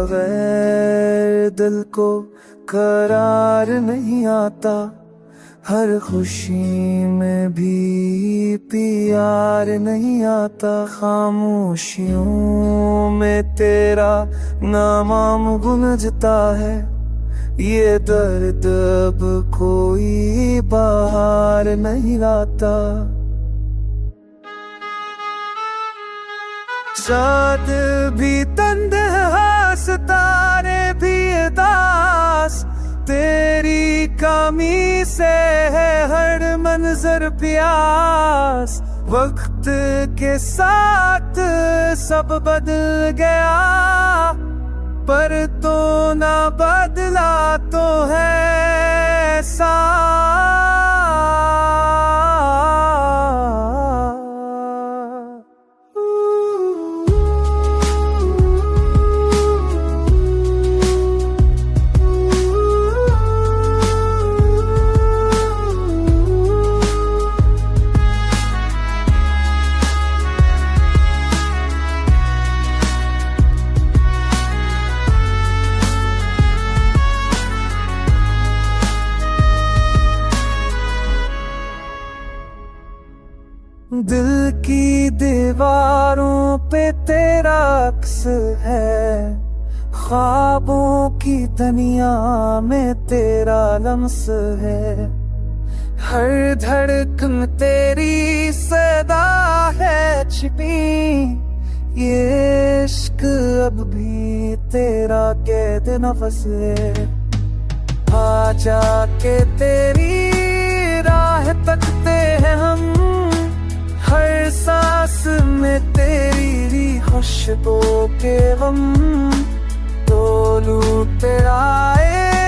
बगैर दिल को करार नहीं आता, हर खुशी में भी प्यार नहीं आता। खामोशियों में तेरा नाम गूंजता है, ये दर्द अब कोई बाहर नहीं लाता। चाँद भी तन्हा सितारे भी उदास, तेरी कमी से है हर मंजर प्यास। वक्त के साथ सब बदल गया, पर तो ना बदला तो है ऐसा। दिल की दीवारों पे तेरा अक्स है, ख्वाबों की दुनिया में तेरा लम्स है। हर धड़कन तेरी सदा है छिपी, ये इश्क अब भी तेरा कैद नफ्स है। आ जाके तेरी राह तकते हैं हम, हर सांस में तेरी खुशबू के गम। तो लूट आए